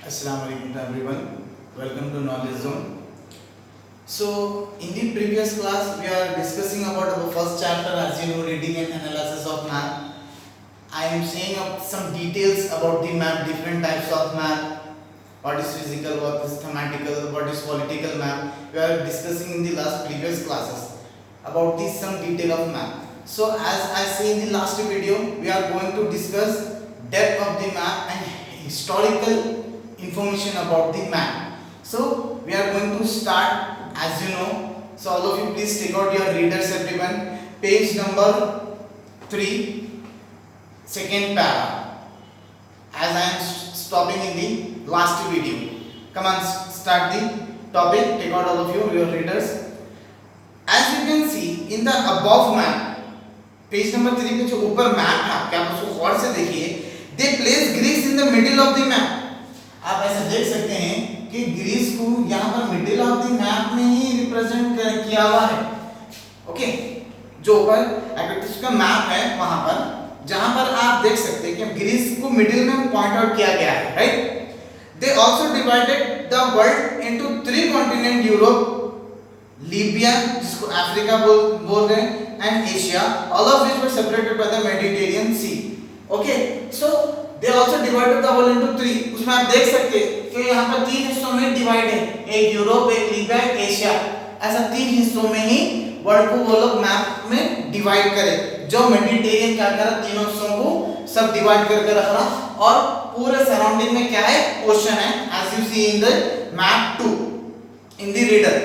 Assalamu alaikum to everyone. Welcome to Knowledge Zone. So, in the previous class, we are discussing about our first chapter, as you know, reading and analysis of map. I am saying some details about the map, different types of map. What is physical, what is thematical, what is political map. We are discussing in the last previous classes about this some detail of map. So, as I say in the last video, we are going to discuss depth of the map and historical information about the map. So we are going to start, as you know. So all of you please take out your readers, everyone. Page number 3, second para, as I am stopping in the last video. Come on, start the topic. Take out all of you your readers. As you can see in the above map, page number 3 पे जो ऊपर map है आपके, आप उसको गौर से देखिए. They place Greece in the middle of the map. आप ऐसा देख सकते हैं कि ग्रीस को यहाँ पर मिडिल ऑफ द मैप में ही रिप्रेजेंट किया हुआ है. ओके, जो ऊपर एक्टिविटीज का मैप है वहां पर, जहां पर आप देख सकते हैं कि ग्रीस को मिडिल में पॉइंट आउट किया गया है, right. They also divided the world into 3 continent, Europe, Libya जिसको अफ्रीका बोल रहे हैं, and Asia, all of which were separated by the Mediterranean Sea. Okay, so they also divided the world into 3. उसमें आप देख सकते हैं कि यहाँ पर 3 हिस्सों में डिवाइड है, एक यूरोप, एक लीबिया, एक एशिया. ऐसा 3 हिस्सों में ही वर्ल्ड को वो लोग मैप में डिवाइड करे. जो मेडिटेरियन क्या कर रहा, तीनों हिस्सों को सब डिवाइड करके रख रहा, और पूरे सराउंडिंग में क्या है, ओशन है, as you see in the map 2 in the reader.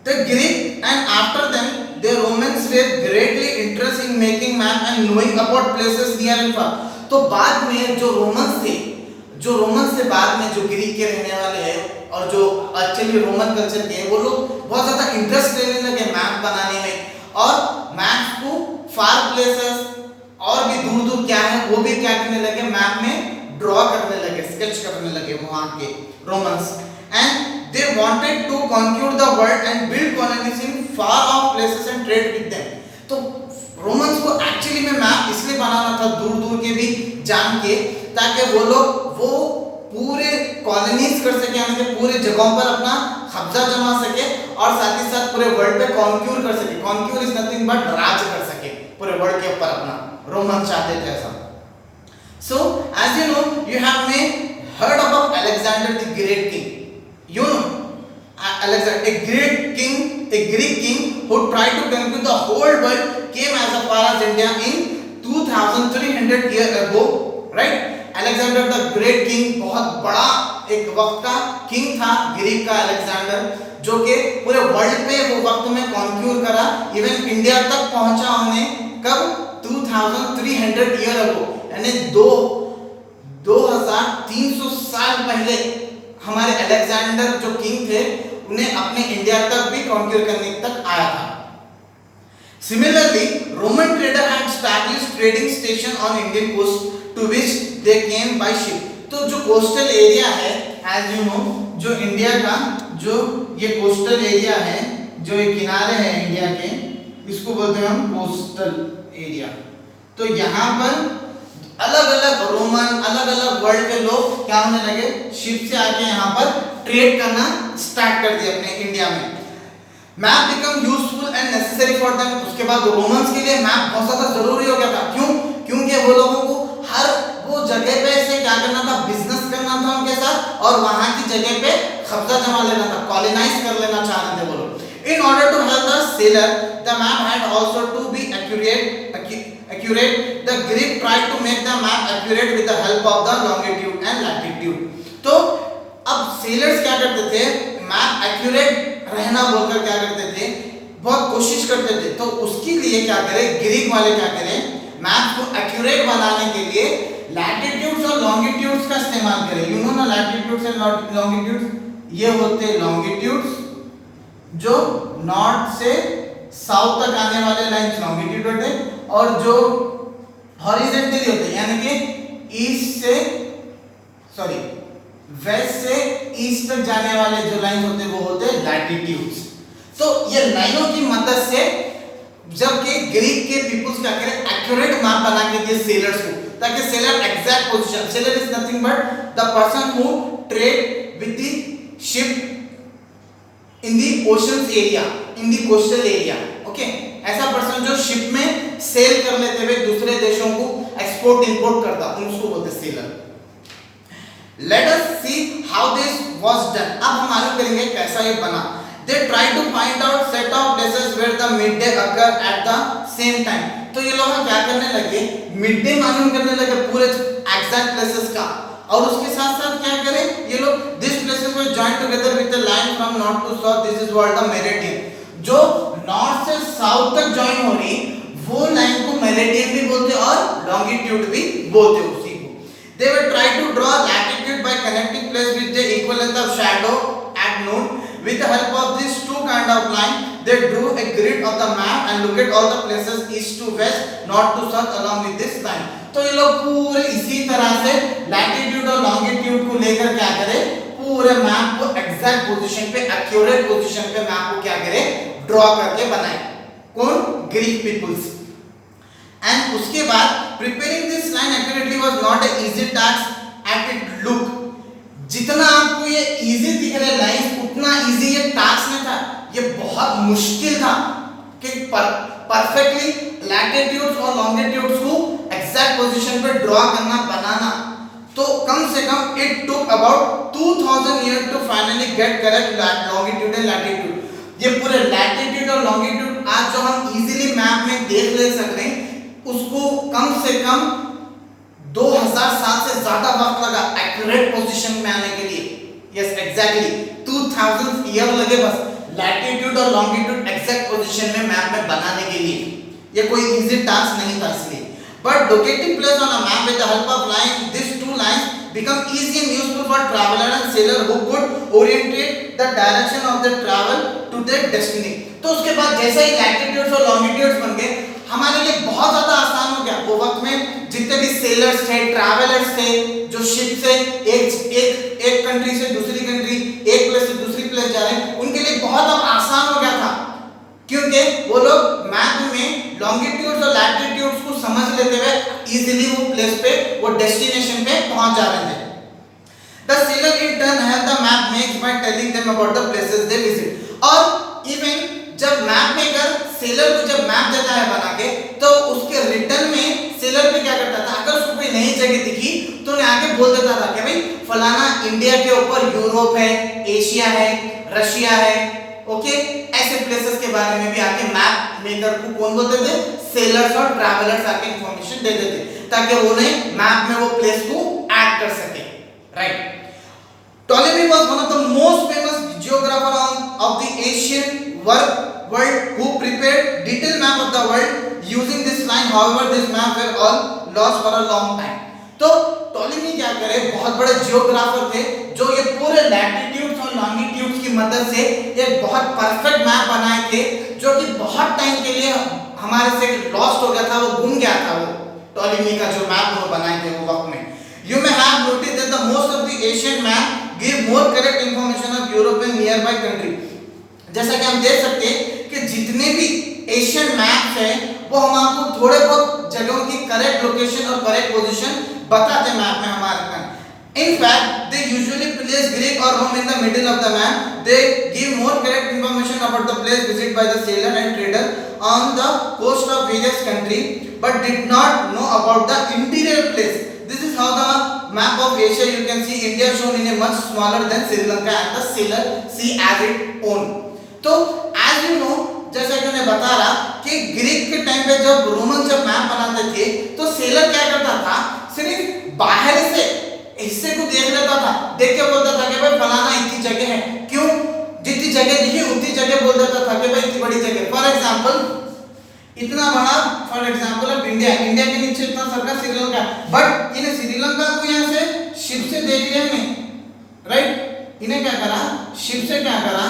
The Greek and after them the Romans were greatly interested in making map and knowing about places near and far. तो बाद में जो Romans थे बाद में जो Greek के रहने वाले हैं और जो एक्चुअली रोमन कल्चर के हैं, वो लोग बहुत ज़्यादा इंटरेस्ट लेने लगे मैप बनाने में, और मैप्स को फार प्लेसेस और भी दूर दूर क्या है वो भी क्या करने लगे, मैप में ड्रॉ करने लगे, स्केच करने लगे वहाँ के Romans. And they wanted to conquer the world and build colonies in far off places and trade with them. तो रोमन्स को एक्चुअली में मैप इसलिए बनाना था दूर दूर के भी जान के, ताकि वो लोग वो पूरे कॉलोनीज कर सके, यानी कि पूरे जगहों पर अपना कब्जा जमा सके, और साथ ही साथ पूरे वर्ल्ड पे कॉन्क्यूर कर सके. कॉन्क्यूर इज नथिंग बट राज कर सके पूरे वर्ल्ड के ऊपर अपना. रोमन चाहते थे ऐसा. So as you know, you have may heard about Alexander the Great King. You know, Alexander, a Greek king who tried to conquer the whole world, came as far as India in 2300 years ago, right? Alexander the Great King बहुत बड़ा एक वक्त का king था, Greek का Alexander, जो कि पूरे वर्ल्ड पे वो वक्त में कॉन्क्यूर करा, इवन इंडिया तक पहुंचा उन्हें. कब? 2300 years ago, यानी 2300 साल पहले हमारे अलेक्जेंडर जो किंग थे, उन्हें अपने इंडिया तक भी कॉन्क्यूर करने तक आया था. Similarly, Roman trader had established trading station on Indian coast to which they came by ship. तो जो कोस्टल एरिया है, as you know, जो इंडिया का जो ये कोस्टल एरिया है, जो ये किनारे हैं इंडिया के, इसको बोलते हैं हम कोस्टल एरिया. तो यहाँ पर अलग अलग रोमन, अलग अलग वर्ल्ड के लोग क्या होने लगे, शिप से आके यहाँ पर ट्रेड करना स्टार्ट कर दिया अपने इंडिया में. Map become useful and necessary for them. उसके बाद रोमन्स के लिए मैप बहुत ज़्यादा जरूरी हो गया था. क्यों? क्योंकि वो लोगों को हर वो जगह पे से क्या करना था, बिजनेस करना था उनके साथ, और वहाँ की जगह पे कब्जा जमा लेना था, कॉलोनाइज कर लेना चाह रहे थे वो लोग. In order to help the sailor, the map had also to be accurate. The Greek tried to make the map accurate with the help of the longitude and latitude. तो अब सेलर्स क्या करते थे, मैप एक्यूरेट रहना बोलकर क्या करते थे, बहुत कोशिश करते थे. तो उसके लिए क्या करें, ग्रीक वाले क्या करें, मैप को एक्यूरेट बनाने के लिए लैटिट्यूड्स और लॉन्गिट्यूड्स का इस्तेमाल करें. यू नो ना, लैटिट्यूड्स एंड लॉन्गिट्यूड्स, ये होते लॉन्गिट्यूड्स जो नॉर्थ से साउथ तक आने वाले लाइंस लॉन्गिट्यूड होते हैं, और जो हॉरिजॉन्टली होते हैं, यानी कि वेस्ट से ईस्ट तक जाने वाले जो लाइन होते हैं वो होते हैं लैटिट्यूड्स. तो ये लाइनों की मदद से जबकि ग्रीक के पीपल्स क्या करें, एक्यूरेट मैप बना के दिए सेलर्स को, ताकि seller exact position, seller is nothing but the person who trade with the ship in the oceans area, in the coastal area. Okay, ऐसा पर्सन जो शिप में सेल कर लेते हुए दूसरे देशों को एक्सपोर्ट इंपोर्ट करता, उसको बोलते हैं seller. Let us see how this was done. अब हम मालूम करेंगे कैसा ये बना। They try to find out set of places where the midday occur at the same time। तो ये लोग क्या करने लगे, मिड डे मालूम करने लगे पूरे एग्जैक्ट प्लेसेस का, और उसके साथ साथ क्या करें ये लोग, this places were join together with the line from north to south, this is called the meridian. जो नॉर्थ से साउथ तक जॉइन हो रही वो लाइन को मेरिडियन भी बोलते और लॉन्गिट्यूड भी बोलते उसी को। They will try to draw latitude by connecting place with the equal length of shadow at noon. With the help of these two kind of line, they drew a grid of the map and look at all the places east to west, north to south along with this line। तो ये लोग पूरे इसी तरह से latitude और longitude को लेकर क्या करे, पूरे मैप को एग्जैक्ट पोजीशन पे, एक्यूरेट पोजीशन पे मैप को क्या करे, ड्रॉ करके बनाए। कौन? Greek peoples. एंड उसके बाद preparing this line accurately was not a easy task at it look. जितना आपको ये इजी दिख रहे लाइंस, उतना इजी ये टास्क नहीं था, ये बहुत मुश्किल था कि परफेक्टली लैटिट्यूड्स और लॉन्गिट्यूड्स को एग्जैक्ट पोजीशन पे ड्रॉ करना, बनाना। तो कम से कम it took about 2000 year to finally get correct longitude and latitude. ये पूरे लैटिट्यूड और लॉन्गिट्यूड आज जो हम इजीली मैप में देख ले सकते हैं, उसको कम से कम 2007 से ज्यादा वक्त लगा एक्यूरेट पोजीशन में आने के लिए। यस एग्जैक्टली 2000 ईयर लगे बस लैटिट्यूड और लॉन्गिट्यूड एग्जैक्ट पोजीशन में मैप में बनाने के लिए। ये कोई इजी टास्क नहीं था इसलिए। But locating place on a map with the help of line, this two lines become easy and useful for traveler and sailor who could orientate the direction of their travel to their destiny। तो उसके बाद जैसे ही latitudes और longitudes बन गए, हमारे लिए बहुत ज्यादा आसान हो गया। वो वक्त में जितने भी सेलर्स थे, ट्रैवलर्स थे, जो शिप से एक कंट्री से दूसरी कंट्री, एक प्लेस से दूसरी प्लेस जा रहे हैं, उनके लिए बहुत अब आसान हो गया था, क्योंकि वो लोग मैप में लॉन्गिट्यूड्स और लैटिट्यूड्स को समझ लेते हुए इजीली वो प्लेस पे, वो डेस्टिनेशन पे पहुंच जा रहे थे। The sailor in turn help the map makers by telling them about the places they visit। और इवन जब मैप मेकर सेलर को जब मैप देता है बना के, तो उसके रिटर्न में सेलर भी क्या करता था, अगर उसको कोई नई जगह दिखी तो उन्हें आके बोल देता था कि भाई फलाना इंडिया के ऊपर यूरोप है, एशिया है, रशिया है। ओके, ऐसे प्लेसेस के बारे में भी आके मैप मेकर को कौन बोलते थे, सेलर्स और ट्रैवलर्स आके इंफॉर्मेशन दे देते, ताकि उन्हें मैप में वो प्लेस को ऐड कर सके। Right. Ptolemy was one of the most famous geographer of the ancient world who prepared detailed map of the world using this line। However, this map were all lost for a long time। तो Ptolemy क्या करे, बहुत बड़े geographer थे, जो ये पूरे latitudes और लॉन्गिट्यूड्स की मदद से एक बहुत परफेक्ट मैप बनाए थे, जो कि बहुत टाइम के लिए हमारे से लॉस्ट हो गया था, वो गुम गया था। वो टॉलेमी का जो मैप वो बनाए थे वो वक्त में। You may have noticed that the most of the Asian map give more correct information of Europe and nearby country। जैसा कि हम देख सकते हैं कि जितने भी एशियन मैप्स हैं, वो हम आपको थोड़े बहुत जगहों की करेक्ट लोकेशन और करेक्ट पोजीशन बताते हैं मैप में हमारे पास। In fact, they usually place Greek or Rome in the middle of the map। They give more correct information about the place visited by the sailor and trader on the coast of various country, but did not know about the interior place। This is how the map of Asia you can see India shown in a much smaller than Sri Lanka and the sailor see as its own। तो as you know, जैसा कि मैं बता रहा कि Greek के time पे जब रोमन जब मैप बनाते थे, तो सेलर क्या करता था, सिर्फ बाहर से हिस्से को देख लेता था, देख के बोलता था कि भाई फलाना इतनी जगह है। क्यों? जितनी जगह दिखी उतनी जगह बोल देता था कि भाई इतनी बड़ी जगह। फॉर एग्जांपल इतना बड़ा, for example of India, India के नीचे इतना सरका श्रीलंका, बट इन्हें श्रीलंका को यहाँ से शिप से देख लिया हमने, राइट। इन्हें क्या करा, शिप से क्या करा,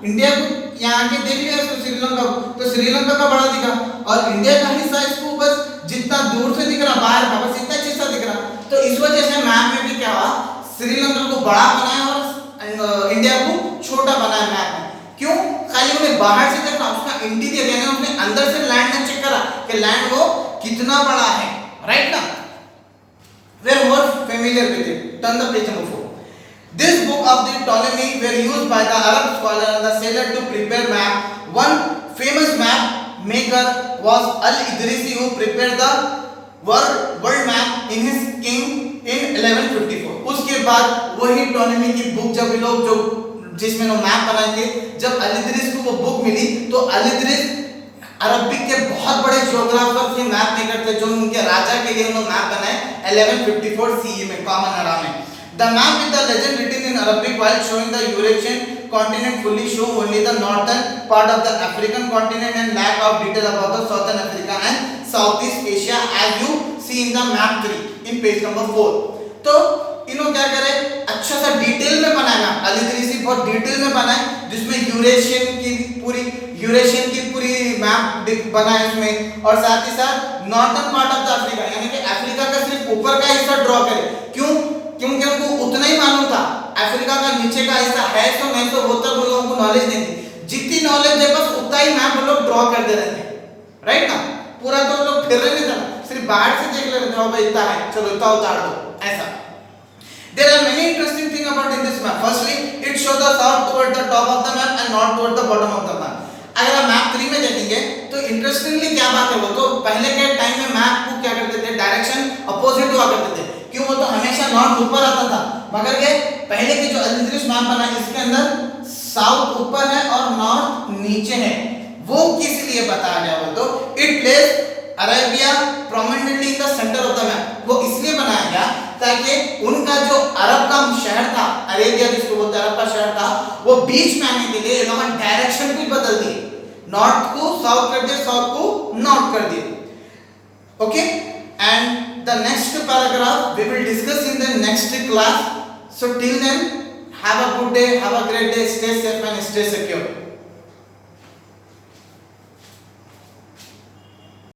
इंडिया को यहाँ के देख लिया, श्रीलंका को, तो श्रीलंका का बड़ा दिखा, और इंडिया का हिस्सा इसको बस जितना दूर से दिख रहा, बाहर का बस इतना हिस्सा दिख रहा। तो इस वजह से मैप में भी क्या हुआ, श्रीलंका को बड़ा बनाया और इंडिया को छोटा बनाया मैप में। क्यों? खाली उन्हें बाहर से देखा, उसका इंटीरियर यानी उसने अंदर से लैंड ने चेक करा कि लैंड वो कितना बड़ा है, राइट ना। तो इस वजह से मैप में भी क्या हुआ, श्रीलंका को बड़ा बनाया और इंडिया को छोटा बनाया। familiar with it. Turn the page number 4. This book of the Ptolemy were used by the Arab scholar and the sailor to prepare map. One famous map maker was Al-Idrisi who prepared the world map in his king in 1154. उसके बाद वही Ptolemy की book जब लोग जो जिसमें वो map बनाए थे, जब अल-इद्रिस को वो बुक मिली तो अल-इद्रिस अरबिक के बहुत बड़े ज्योग्राफर थे, मैप मेकर थे, जो उनके राजा के लिए उन्होंने मैप बनाए 1154 सीई में कॉमन एरा में. The map with the legend written in Arabic while showing the Eurasian continent fully show only the northern part of the African continent and lack of detail about the southern Africa and Southeast Asia as you see in the map 3 in page number 4. तो इन्होंने क्या करे, अच्छा सा detail में बनाया, अल-इद्रिसी बहुत detail में बनाए, जिसमें यूरेशियन की पूरी मैप बनाए इसमें, और साथ ही साथ northern part of the Africa यानी कि अफ्रीका का सिर्फ ऊपर का हिस्सा ड्रॉ करे. क्योंकि उनको उतना ही मालूम था, अफ्रीका का नीचे का हिस्सा है तो नहीं तो वो तक उन लोगों को नॉलेज नहीं थी. जितनी नॉलेज है बस उतना ही मैप वो लोग ड्रॉ कर दे रहे थे, राइट ना. पूरा तो लोग फिर रहे नहीं था, सिर्फ बाहर से देख ले रहे थे, भाई इतना है चलो इतना उतार दो ऐसा. There are many interesting things about in this map. Firstly, it shows the south toward the top of the map and north toward the bottom of the map. अगर आप मैप 3 में देखेंगे तो इंटरेस्टिंगली क्या बात है, वो तो पहले के टाइम में मैप को क्या करते थे, डायरेक्शन अपोजिट हुआ करते थे. क्यों, वो तो हमेशा नॉर्थ ऊपर आता था, मगर ये पहले के जो अल-इद्रिस मैप बना इसके अंदर साउथ ऊपर है और नॉर्थ नीचे है. वो किस लिए बताया गया, वो तो it place Arabia prominently in the centre of the map. वो इसलिए बनाया गया ताकि उनका जो अरब का शहर था, अरेबिया जिसको बोलते हैं अरब का शहर था, वो बीच में आने के लिए इन्होंने डायरेक्शन भी बदल दी, नॉर्थ को साउथ कर दिया, साउथ को नॉर्थ कर दिया. Okay, and the next paragraph we will discuss in the next class. So till then have a good day, have a great day, stay safe and stay secure.